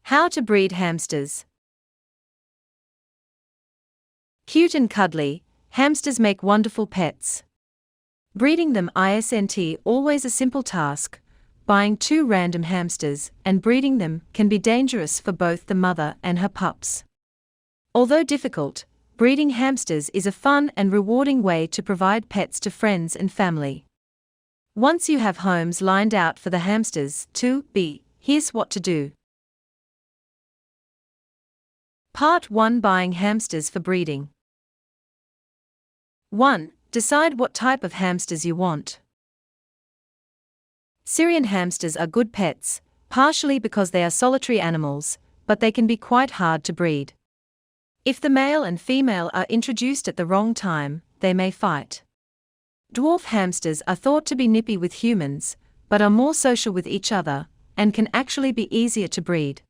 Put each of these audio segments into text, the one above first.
How to breed hamsters. Cute and cuddly, hamsters make wonderful pets. Breeding them isn't always a simple task. Buying 2 random hamsters and breeding them can be dangerous for both the mother and her pups. Although difficult, breeding hamsters is a fun and rewarding way to provide pets to friends and family. Once you have homes lined out for the hamsters to be, here's what to do. Part 1: Buying hamsters for breeding. 1. Decide what type of hamsters you want. Syrian hamsters are good pets, partially because they are solitary animals, but they can be quite hard to breed. If the male and female are introduced at the wrong time, they may fight. Dwarf hamsters are thought to be nippy with humans, but are more social with each other, and can actually be easier to breed.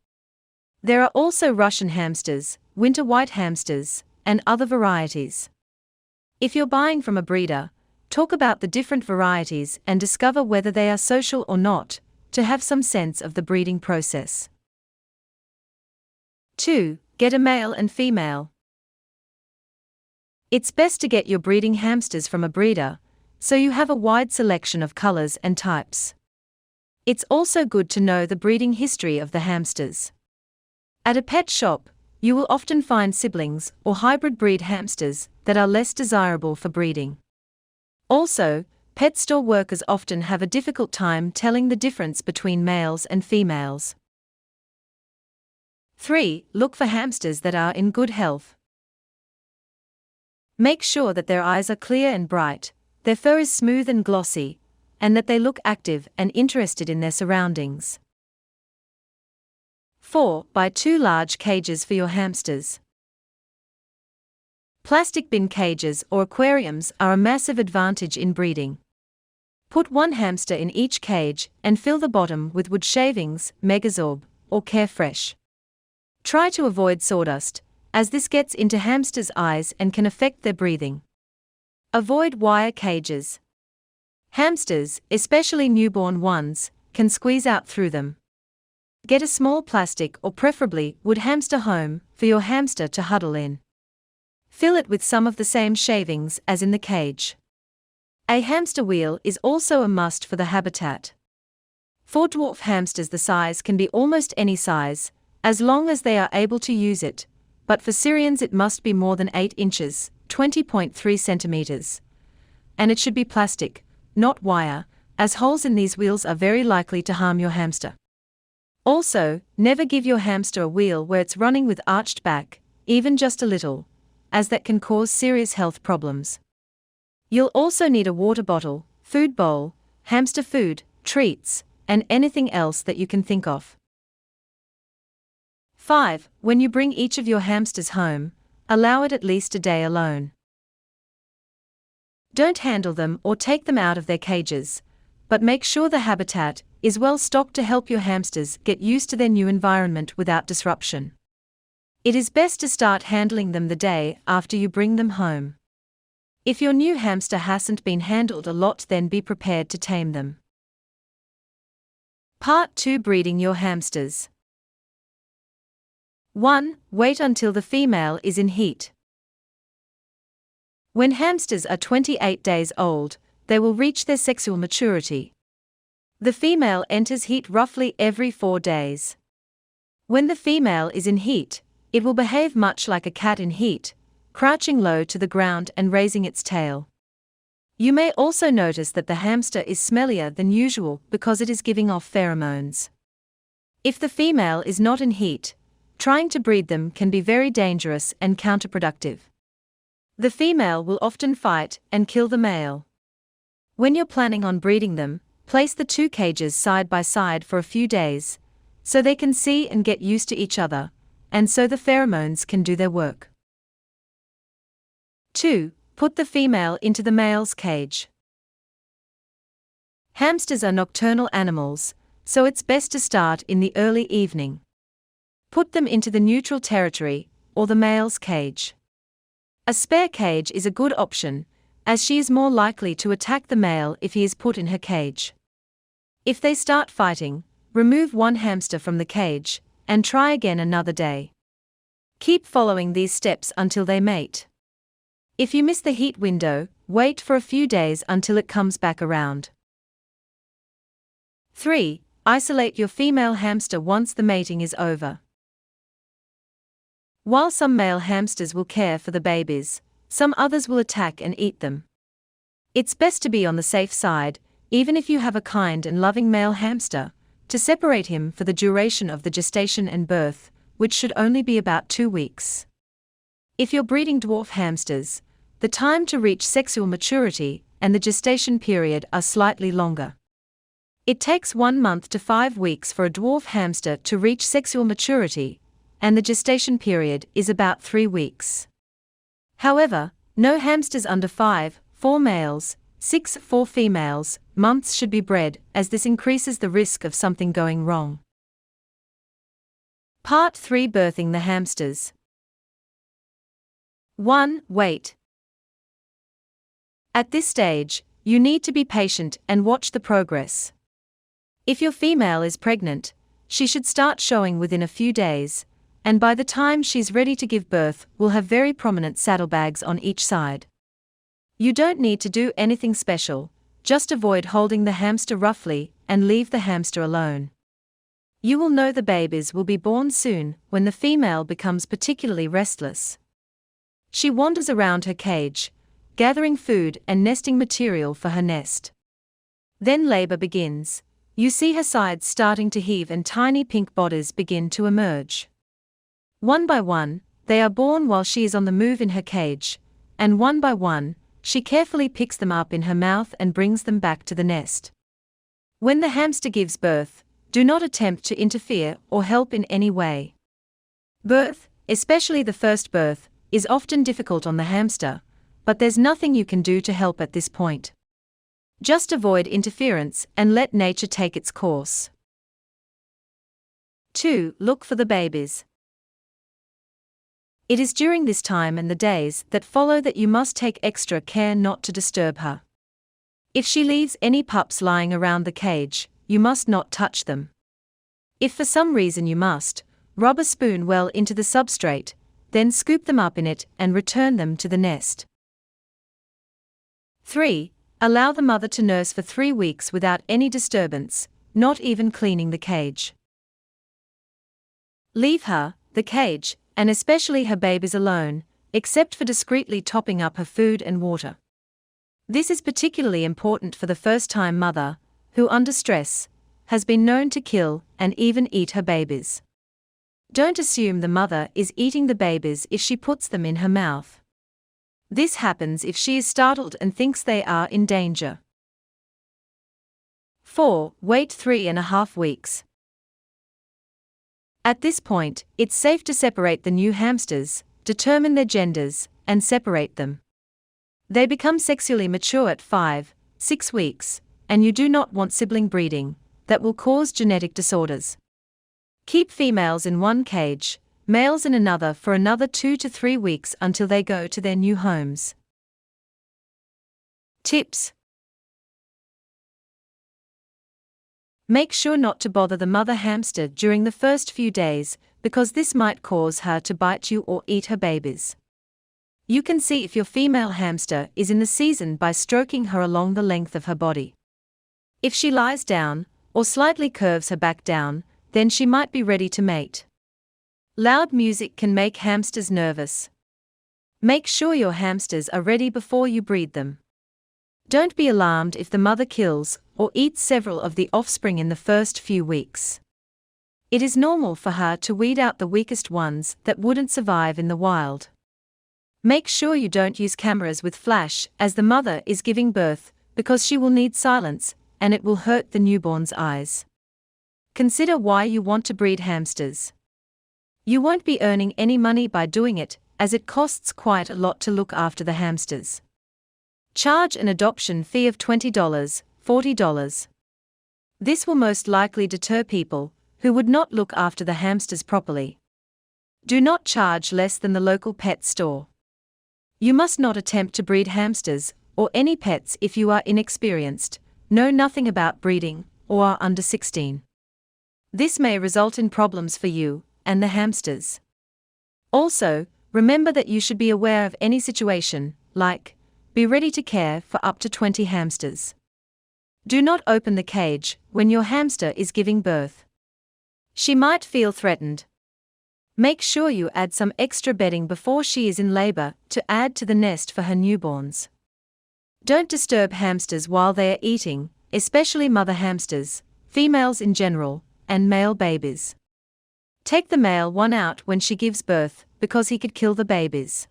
There are also Russian hamsters, winter white hamsters, and other varieties. If you're buying from a breeder, talk about the different varieties and discover whether they are social or not, to have some sense of the breeding process. 2. Get a male and female. It's best to get your breeding hamsters from a breeder, so you have a wide selection of colors and types. It's also good to know the breeding history of the hamsters. At a pet shop, you will often find siblings or hybrid breed hamsters that are less desirable for breeding. Also, pet store workers often have a difficult time telling the difference between males and females. 3. Look for hamsters that are in good health. Make sure that their eyes are clear and bright, their fur is smooth and glossy, and that they look active and interested in their surroundings. 4. Buy 2 large cages for your hamsters. Plastic bin cages or aquariums are a massive advantage in breeding. Put 1 hamster in each cage and fill the bottom with wood shavings, Megazorb, or Carefresh. Try to avoid sawdust, as this gets into hamsters' eyes and can affect their breathing. Avoid wire cages. Hamsters, especially newborn ones, can squeeze out through them. Get a small plastic or preferably wood hamster home for your hamster to huddle in. Fill it with some of the same shavings as in the cage. A hamster wheel is also a must for the habitat. For dwarf hamsters, the size can be almost any size, as long as they are able to use it, but for Syrians it must be more than 8 inches, 20.3 centimeters. And it should be plastic, not wire, as holes in these wheels are very likely to harm your hamster. Also, never give your hamster a wheel where it's running with arched back, even just a little, as that can cause serious health problems. You'll also need a water bottle, food bowl, hamster food, treats, and anything else that you can think of. 5. When you bring each of your hamsters home, allow it at least a day alone. Don't handle them or take them out of their cages, but make sure the habitat is well stocked to help your hamsters get used to their new environment without disruption. It is best to start handling them the day after you bring them home. If your new hamster hasn't been handled a lot, then be prepared to tame them. Part 2: Breeding your hamsters. 1. Wait until the female is in heat. When hamsters are 28 days old, they will reach their sexual maturity. The female enters heat roughly every 4 days. When the female is in heat, it will behave much like a cat in heat, crouching low to the ground and raising its tail. You may also notice that the hamster is smellier than usual because it is giving off pheromones. If the female is not in heat, trying to breed them can be very dangerous and counterproductive. The female will often fight and kill the male. When you're planning on breeding them, place the 2 cages side by side for a few days, so they can see and get used to each other, and so the pheromones can do their work. 2. Put the female into the male's cage. Hamsters are nocturnal animals, so it's best to start in the early evening. Put them into the neutral territory, or the male's cage. A spare cage is a good option, as she is more likely to attack the male if he is put in her cage. If they start fighting, remove 1 hamster from the cage, and try again another day. Keep following these steps until they mate. If you miss the heat window, wait for a few days until it comes back around. 3. Isolate your female hamster once the mating is over. While some male hamsters will care for the babies, some others will attack and eat them. It's best to be on the safe side, even if you have a kind and loving male hamster, to separate him for the duration of the gestation and birth, which should only be about 2 weeks. If you're breeding dwarf hamsters, the time to reach sexual maturity and the gestation period are slightly longer. It takes 1 month to 5 weeks for a dwarf hamster to reach sexual maturity, and the gestation period is about 3 weeks. However, no hamsters under 5, 4 males, 6, 4 females, months should be bred, as this increases the risk of something going wrong. Part 3: Birthing the hamsters. 1. Wait. At this stage, you need to be patient and watch the progress. If your female is pregnant, she should start showing within a few days, and by the time she's ready to give birth, will have very prominent saddlebags on each side. You don't need to do anything special, just avoid holding the hamster roughly and leave the hamster alone. You will know the babies will be born soon when the female becomes particularly restless. She wanders around her cage, gathering food and nesting material for her nest. Then labor begins. You see her sides starting to heave and tiny pink bodies begin to emerge. One by one, they are born while she is on the move in her cage, and one by one, she carefully picks them up in her mouth and brings them back to the nest. When the hamster gives birth, do not attempt to interfere or help in any way. Birth, especially the first birth, is often difficult on the hamster, but there's nothing you can do to help at this point. Just avoid interference and let nature take its course. 2. Look for the babies. It is during this time and the days that follow that you must take extra care not to disturb her. If she leaves any pups lying around the cage, you must not touch them. If for some reason you must, rub a spoon well into the substrate, then scoop them up in it and return them to the nest. 3. Allow the mother to nurse for 3 weeks without any disturbance, not even cleaning the cage. Leave her, the cage, and especially her babies alone, except for discreetly topping up her food and water. This is particularly important for the first-time mother, who under stress, has been known to kill and even eat her babies. Don't assume the mother is eating the babies if she puts them in her mouth. This happens if she is startled and thinks they are in danger. 4. Wait 3.5 weeks. At this point, it's safe to separate the new hamsters, determine their genders, and separate them. They become sexually mature at 5, 6 weeks, and you do not want sibling breeding that will cause genetic disorders. Keep females in one cage, males in another for another 2 to 3 weeks until they go to their new homes. Tips. Make sure not to bother the mother hamster during the first few days, because this might cause her to bite you or eat her babies. You can see if your female hamster is in the season by stroking her along the length of her body. If she lies down, or slightly curves her back down, then she might be ready to mate. Loud music can make hamsters nervous. Make sure your hamsters are ready before you breed them. Don't be alarmed if the mother kills or eats several of the offspring in the first few weeks. It is normal for her to weed out the weakest ones that wouldn't survive in the wild. Make sure you don't use cameras with flash as the mother is giving birth, because she will need silence, and it will hurt the newborn's eyes. Consider why you want to breed hamsters. You won't be earning any money by doing it, as it costs quite a lot to look after the hamsters. Charge an adoption fee of $20, $40. This will most likely deter people who would not look after the hamsters properly. Do not charge less than the local pet store. You must not attempt to breed hamsters or any pets if you are inexperienced, know nothing about breeding, or are under 16. This may result in problems for you and the hamsters. Also, remember that you should be aware of any situation, like, be ready to care for up to 20 hamsters. Do not open the cage when your hamster is giving birth. She might feel threatened. Make sure you add some extra bedding before she is in labor to add to the nest for her newborns. Don't disturb hamsters while they are eating, especially mother hamsters, females in general, and male babies. Take the male one out when she gives birth, because he could kill the babies.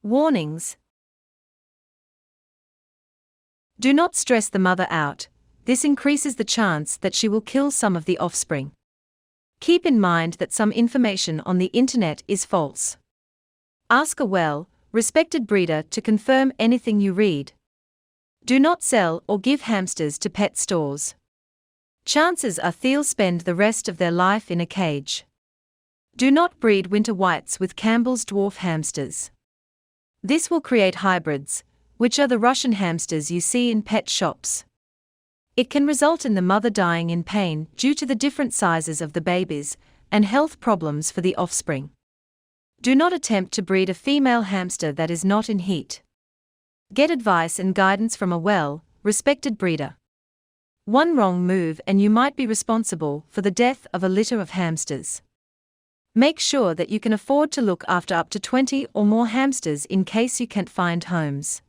Warnings. Do not stress the mother out. This increases the chance that she will kill some of the offspring. Keep in mind that some information on the internet is false. Ask a well-respected breeder to confirm anything you read. Do not sell or give hamsters to pet stores. Chances are they'll spend the rest of their life in a cage. Do not breed winter whites with Campbell's dwarf hamsters. This will create hybrids, which are the Russian hamsters you see in pet shops. It can result in the mother dying in pain due to the different sizes of the babies and health problems for the offspring. Do not attempt to breed a female hamster that is not in heat. Get advice and guidance from a well-respected breeder. One wrong move and you might be responsible for the death of a litter of hamsters. Make sure that you can afford to look after up to 20 or more hamsters in case you can't find homes.